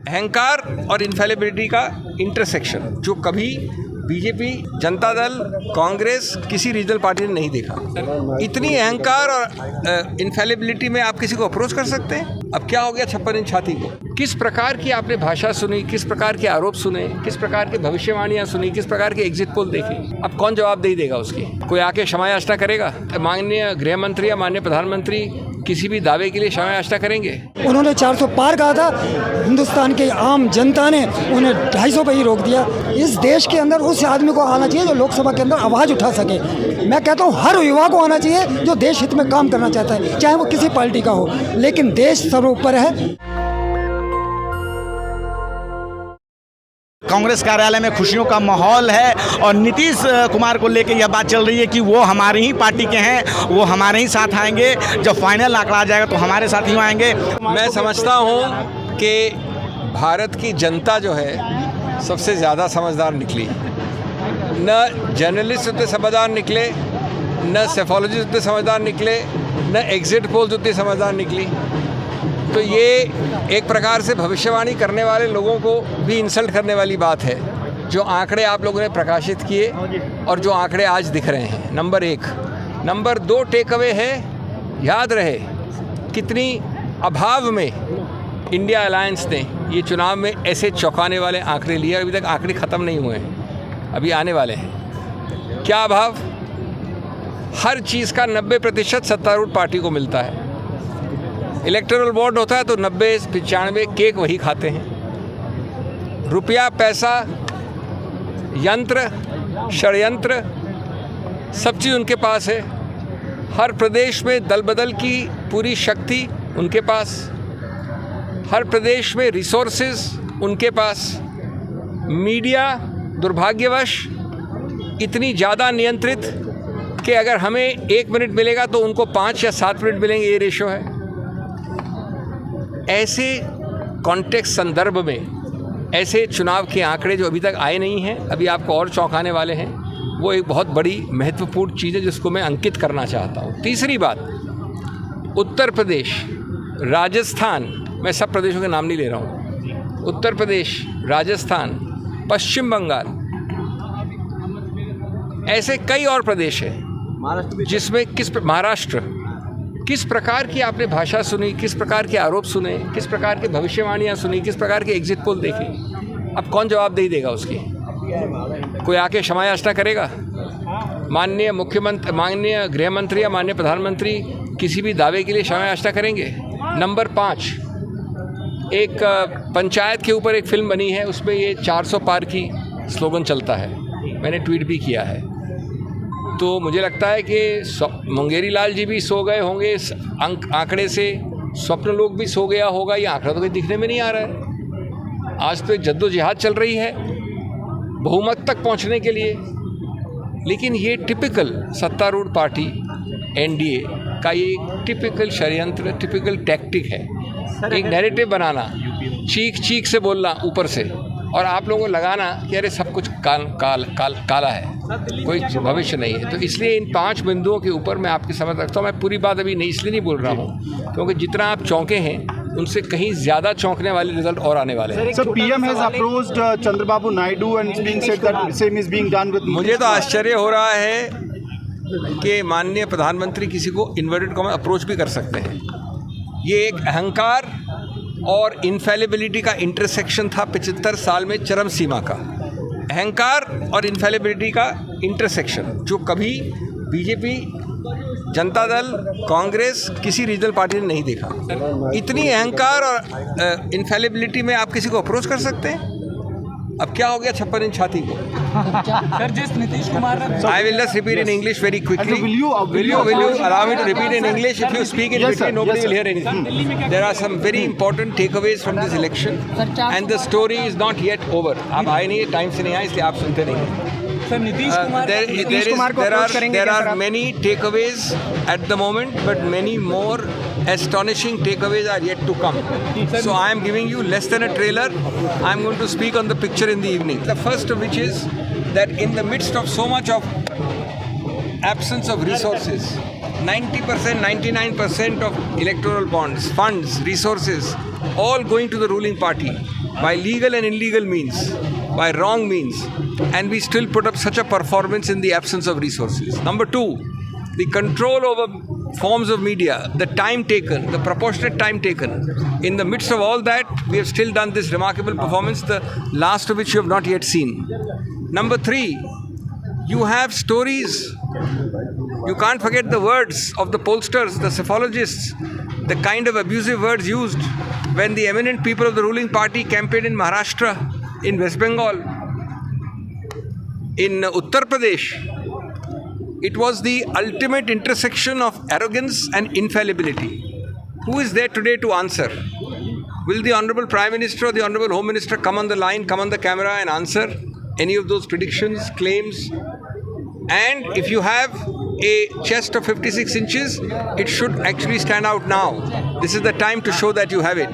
अहंकार और इनफेलिबिलिटी का इंटरसेक्शन जो कभी बीजेपी, जनता दल, कांग्रेस, किसी रीजनल पार्टी ने नहीं देखा। इतनी अहंकार और इनफेलिबिलिटी में आप किसी को अप्रोच कर सकते हैं? अब क्या हो गया 56 इंच छाती को? किस प्रकार की आपने भाषा सुनी, किस प्रकार के आरोप सुने, किस प्रकार की भविष्यवाणियां सुनी, किस प्रकार के एग्जिट पोल देखी? अब कौन जवाब दे देगा उसकी? कोई आके क्षमा याचना करेगा? माननीय गृह मंत्री या माननीय प्रधानमंत्री किसी भी दावे के लिए क्षमा याचना करेंगे? उन्होंने 400 पार कहा था, हिंदुस्तान के आम जनता ने उन्हें 250 पे ही रोक दिया। इस देश के अंदर उस आदमी को आना चाहिए जो लोकसभा के अंदर आवाज़ उठा सके। मैं कहता हूँ हर युवा को आना चाहिए जो देश हित में काम करना चाहता है, चाहे वो किसी पार्टी का हो, लेकिन देश सर्वोपरि है। कांग्रेस कार्यालय में खुशियों का माहौल है और नीतीश कुमार को लेकर यह बात चल रही है कि वो हमारी ही पार्टी के हैं, वो हमारे ही साथ आएंगे। जब फाइनल आंकड़ा आ जाएगा तो हमारे साथ ही आएंगे। मैं समझता हूँ कि भारत की जनता जो है सबसे ज़्यादा समझदार निकली। न जर्नलिस्ट उतने समझदार निकले, न सेफोलॉजिस्ट उतने समझदार निकले, न एग्जिट पोल्स उतनी समझदार निकली। तो ये एक प्रकार से भविष्यवाणी करने वाले लोगों को भी इंसल्ट करने वाली बात है, जो आंकड़े आप लोगों ने प्रकाशित किए और जो आंकड़े आज दिख रहे हैं। नंबर 1। नंबर 2 टेक अवे है, याद रहे कितनी अभाव में इंडिया अलायंस ने ये चुनाव में ऐसे चौंकाने वाले आंकड़े लिए। अभी तक आंकड़े ख़त्म नहीं हुए हैं, अभी आने वाले हैं। क्या अभाव? हर चीज़ का 90% सत्तारूढ़ पार्टी को मिलता है। इलेक्टोरल बॉन्ड होता है तो 90-95 केक वही खाते हैं। रुपया, पैसा, यंत्र, षड्यंत्र, सब चीज़ उनके पास है। हर प्रदेश में दल बदल की पूरी शक्ति उनके पास, हर प्रदेश में रिसोर्सेज उनके पास। मीडिया दुर्भाग्यवश इतनी ज़्यादा नियंत्रित कि अगर हमें 1 मिनट मिलेगा तो उनको 5 या 7 मिनट मिलेंगे, ये रेशो है। ऐसे कॉन्टेक्स्ट संदर्भ में ऐसे चुनाव के आंकड़े जो अभी तक आए नहीं हैं, अभी आपको और चौंकाने वाले हैं, वो एक बहुत बड़ी महत्वपूर्ण चीज़ है जिसको मैं अंकित करना चाहता हूँ। तीसरी बात, उत्तर प्रदेश, राजस्थान, मैं सब प्रदेशों के नाम नहीं ले रहा हूँ, उत्तर प्रदेश, राजस्थान, पश्चिम बंगाल, ऐसे कई और प्रदेश हैं जिसमें महाराष्ट्र, किस प्रकार की आपने भाषा सुनी, किस प्रकार के आरोप सुने, किस प्रकार की भविष्यवाणियां सुनी, किस प्रकार के एग्जिट पोल देखी? अब कौन जवाब दे देगा उसकी? कोई आके क्षमा याचना करेगा? माननीय मुख्यमंत्री, माननीय गृह मंत्री या माननीय प्रधानमंत्री किसी भी दावे के लिए क्षमा याचना करेंगे? नंबर 5, एक पंचायत के ऊपर एक फिल्म बनी है, उसमें ये 400 पार की स्लोगन चलता है, मैंने ट्वीट भी किया है। तो मुझे लगता है कि मुंगेरी लाल जी भी सो गए होंगे इस आंकड़े से, स्वप्न लोग भी सो गया होगा। ये आंकड़ा तो कहीं दिखने में नहीं आ रहा है। आज तो एक जद्दोजहद चल रही है बहुमत तक पहुंचने के लिए, लेकिन ये टिपिकल सत्तारूढ़ पार्टी एनडीए का ये टिपिकल षड्यंत्र, टिपिकल टैक्टिक है। एक नैरेटिव बनाना, चीख चीख से बोलना ऊपर से, और आप लोगों को लगाना कि अरे सब कुछ काला है, कोई भविष्य नहीं है। तो इसलिए इन 5 बिंदुओं के ऊपर मैं आपकी समझ रखता हूँ। मैं पूरी बात अभी नहीं इसलिए नहीं बोल रहा हूँ क्योंकि जितना आप चौंके हैं उनसे कहीं ज़्यादा चौंकने वाले रिजल्ट और आने वाले हैं। Sir, PM has approached Chandrababu Naidu and it's being said that same is being done with. मुझे तो आश्चर्य हो रहा है कि माननीय प्रधानमंत्री किसी को इन्वर्टेड कॉमा अप्रोच भी कर सकते हैं। ये एक अहंकार और इनफेलिबिलिटी का इंटरसेक्शन था 75 साल में चरम सीमा का। अहंकार और इनफेलिबिलिटी का इंटरसेक्शन जो कभी बीजेपी, जनता दल, कांग्रेस, किसी रीजनल पार्टी ने नहीं देखा। इतनी अहंकार और इनफेलिबिलिटी में आप किसी को अप्रोच कर सकते हैं? अब क्या हो गया 56 इंच छाती को? सर, जिस नीतीश कुमार ने I will just repeat in English very quickly. Will you allow me to repeat in English? If you speak in between, nobody will hear anything. There are some very important takeaways from this election, and the story is not yet over. आप आए नहीं, time से नहीं आए, इसलिए आप सुनते नहीं हैं। सर, नीतीश कुमार को अप्रोच करेंगे? There are many takeaways at the moment, but many more astonishing takeaways are yet to come. So I am giving you less than a trailer. I am going to speak on the picture in the evening. The first of which is that in the midst of so much of absence of resources, 90%, 99% of electoral bonds, funds, resources all going to the ruling party by legal and illegal means, by wrong means, and we still put up such a performance in the absence of resources. Number two, the control over forms of media, the time taken, the proportionate time taken. In the midst of all that, we have still done this remarkable performance, the last of which you have not yet seen. Number three, you have stories. You can't forget the words of the pollsters, the psephologists, the kind of abusive words used when the eminent people of the ruling party campaigned in Maharashtra, in West Bengal, in Uttar Pradesh. It was the ultimate intersection of arrogance and infallibility. Who is there today to answer? Will the Honorable Prime Minister or the Honorable Home Minister come on the line, come on the camera and answer any of those predictions, claims? And if you have a chest of 56 inches, it should actually stand out now. This is the time to show that you have it.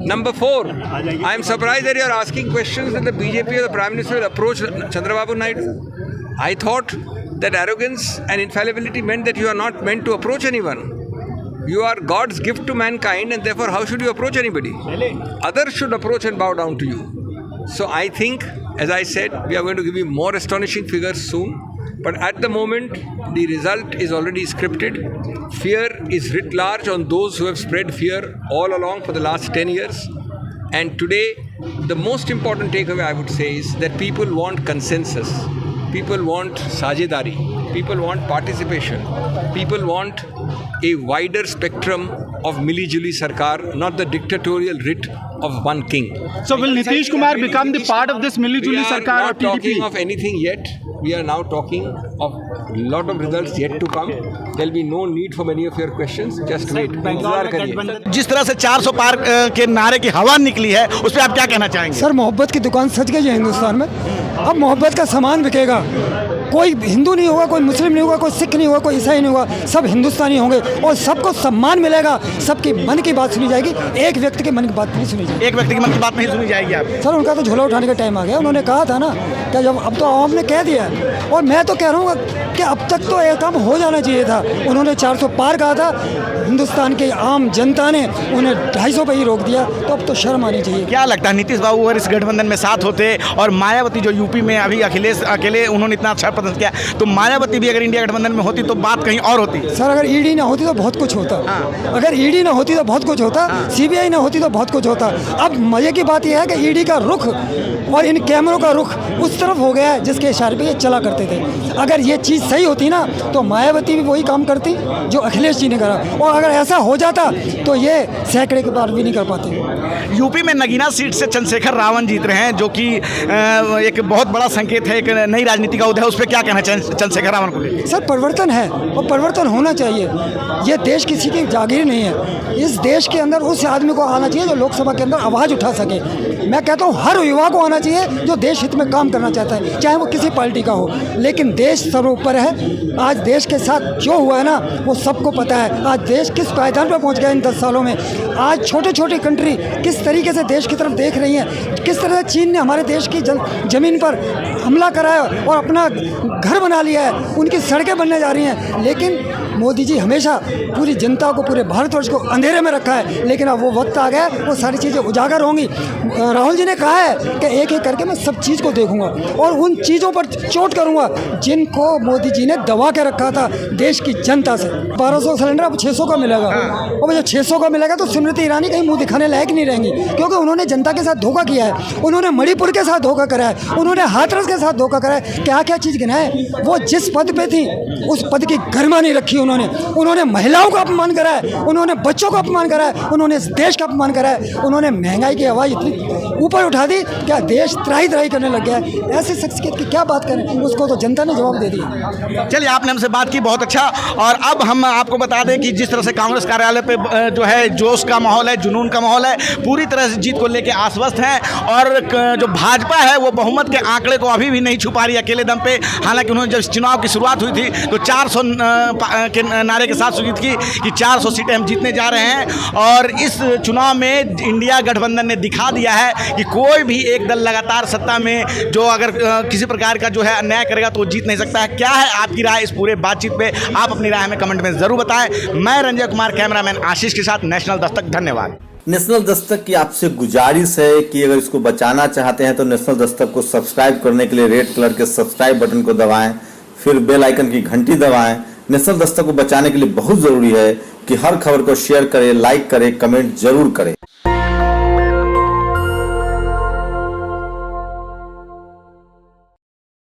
Number four, I am surprised that you are asking questions that the BJP or the Prime Minister will approach Chandrababu Naidu. I thought that arrogance and infallibility meant that you are not meant to approach anyone. You are God's gift to mankind, and therefore how should you approach anybody? Others should approach and bow down to you. So I think, as I said, we are going to give you more astonishing figures soon. But at the moment, the result is already scripted. Fear is writ large on those who have spread fear all along for the last 10 years. And today, the most important takeaway I would say is that people want consensus. People want sajidari. People want participation. People want a wider spectrum of Mili-Juli Sarkar, not the dictatorial writ of one king. So will Nitish Kumar become the part of this Mili-Juli Sarkar or We are not TDP? talking of anything yet. We are now talking of a lot of results yet to come. There will be no need for many of your questions. Just wait. इंतजार करिए. जिस तरह से 400 पार के नारे की हवा निकली है, उस पर आप क्या कहना चाहेंगे? सर, मोहब्बत की दुकान सज गई है हिंदुस्तान में. अब मोहब्बत का सामान बिकेगा. कोई हिंदू नहीं होगा, कोई मुस्लिम नहीं होगा, कोई सिख नहीं होगा, कोई ईसाई नहीं होगा. सब हिंदुस्तानी होंगे और सबको सम्मान मिलेगा. सबकी मन की बात सुनी जाएगी. एक व्यक्ति के मन की बात नहीं सुनी जाएगी. एक व्यक्ति की मन की बात नहीं सुनी जाएगी आप? सर, उनका तो झोला उठाने का टाइम आ गया. उन्होंने कहा था ना कि जब अब तो आवाम ने कह दिया है, और मैं तो कह रहा हूँ कि अब तक तो ये काम हो जाना चाहिए था. उन्होंने 400 पार कहा था. हिंदुस्तान की आम जनता ने उन्हें 250 पे ही रोक दिया. तो अब तो शर्म आनी चाहिए. क्या लगता है नीतीश बाबू अगर इस गठबंधन में साथ होते और मायावती जो यूपी में अभी अखिलेश अकेले उन्होंने इतना अच्छा प्रदर्शन किया, तो मायावती भी अगर इंडिया गठबंधन में होती तो बात कहीं और होती? सर, अगर ईडी ना होती तो बहुत कुछ होता. अगर ईडी ना होती तो बहुत कुछ होता. सीबीआई ना होती तो बहुत कुछ होता. अब मजे की बात यह है कि ईडी का रुख और इन कैमरों का रुख उस तरफ हो गया है जिसके इशारे पे ये चला करते थे. अगर ये चीज़ सही होती ना तो मायावती भी वही काम करती जो अखिलेश जी ने करा. और अगर ऐसा हो जाता तो ये सैकड़े के बार भी नहीं कर पाते. यूपी में नगीना सीट से चंद्रशेखर रावण जीत रहे हैं, जो कि एक बहुत बड़ा संकेत है, एक नई राजनीति का उदय है. उस पर क्या कहना चाहिए चंद्रशेखर रावण को? सर, परिवर्तन है और परिवर्तन होना चाहिए. ये देश किसी की जागीर नहीं है. इस देश के अंदर उस आदमी को आना चाहिए जो लोकसभा के अंदर आवाज़ उठा सके. मैं कहता हूँ हर युवा को आना चाहिए जो देश हित में काम करना चाहता है, चाहे वो किसी पार्टी का हो. लेकिन देश सर्वोपर है. आज देश के साथ जो हुआ है ना वो सबको पता है. आज देश किस पायदान पर पहुँच गया इन 10 सालों में. आज छोटे छोटे कंट्री किस तरीके से देश की तरफ देख रही हैं. किस तरह से चीन ने हमारे देश की ज़मीन पर हमला करा है और अपना घर बना लिया है. उनकी सड़कें बनने जा रही हैं. लेकिन मोदी जी हमेशा पूरी जनता को, पूरे भारतवर्ष को अंधेरे में रखा है. लेकिन अब वो वक्त आ गया, वो सारी चीज़ें उजागर होंगी. राहुल जी ने कहा है कि एक एक करके मैं सब चीज़ को देखूंगा और उन चीज़ों पर चोट करूंगा जिनको मोदी जी ने दबा के रखा था देश की जनता से. 1200 सिलेंडर अब 600 का मिलेगा. और जब 600 का मिलेगा तो स्मृति ईरानी कहीं मुँह दिखाने लायक नहीं रहेंगी, क्योंकि उन्होंने जनता के साथ धोखा किया है. उन्होंने मणिपुर के साथ धोखा करा है. उन्होंने हाथरस के साथ धोखा करा है. क्या क्या चीज़ गिनाए. वो जिस पद पे थी उस पद की गरिमा नहीं रखी उन्होंने महिलाओं का अपमान करा है. उन्होंने बच्चों का अपमान करा है. उन्होंने इस देश का अपमान करा है. उन्होंने महंगाई की आवाज़ इतनी ऊपर उठा दी क्या देश त्राही त्राही करने लग गया है. ऐसे शख्सियत की क्या बात करें, उसको तो जनता ने जवाब दे दिया. चलिए, आपने हमसे बात की, बहुत अच्छा. और अब हम आपको बता दें कि जिस तरह से कांग्रेस कार्यालय पे जो है जोश का माहौल है, जुनून का माहौल है, पूरी तरह से जीत को लेकर आश्वस्त हैं. और जो भाजपा है वो बहुमत के आंकड़े को अभी भी नहीं छुपा रही अकेले दम पे. हालांकि उन्होंने जब चुनाव की शुरुआत हुई थी तो 400 के नारे के साथ शुरू की कि 400 सीटें हम जीतने जा रहे हैं. और इस चुनाव में इंडिया गठबंधन ने दिखा दिया है कि कोई भी एक दल लगातार सत्ता में जो अगर किसी प्रकार का जो है अन्याय करेगा तो वो जीत नहीं सकता है. क्या है आपकी राय इस पूरे बातचीत पे? आप अपनी राय हमें कमेंट में ज़रूर बताएं. मैं रंजय कुमार, कैमरामैन आशीष के साथ, नेशनल दस्तक. धन्यवाद. नेशनल दस्तक की आपसे गुजारिश है कि अगर इसको बचाना चाहते हैं तो नेशनल दस्तक को सब्सक्राइब करने के लिए रेड कलर के सब्सक्राइब बटन को दबाएं, फिर बेल आइकन की घंटी दबाएं। नेशनल दस्तक को बचाने के लिए बहुत जरूरी है कि हर खबर को शेयर करें, लाइक करें, कमेंट जरूर करें।